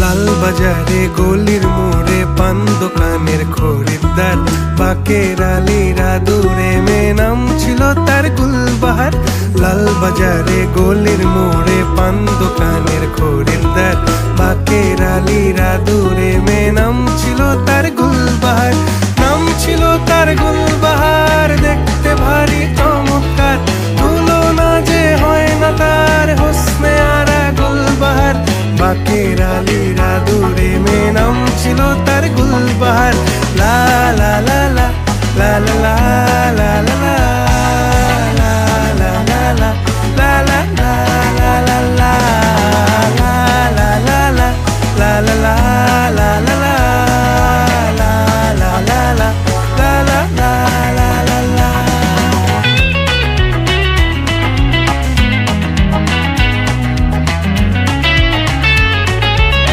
লাল বাজারে গলির মোড়ে পান দোকানের খরিদ্দার, বাকের আলীরা দূরে মেয়ে নাম ছিল তার গুলবাহার। লাল বাজারে গলির মোড়ে পান দোকানের খরিদ্দার, বাকের আলীরা দূরে মেয়ে নাম ছিল তার গুলবাহার। নাম ছিল তার গুলবাহার, দেখতে ভারী চমৎকার, তুলনা যে হয় না তার হোসনে আরা গুলবাহার। বাকের আলীরা দূরে মেয়ে নাম ছিল তার গুলবাহার। লা লা লা লা লা লা লা লা লা।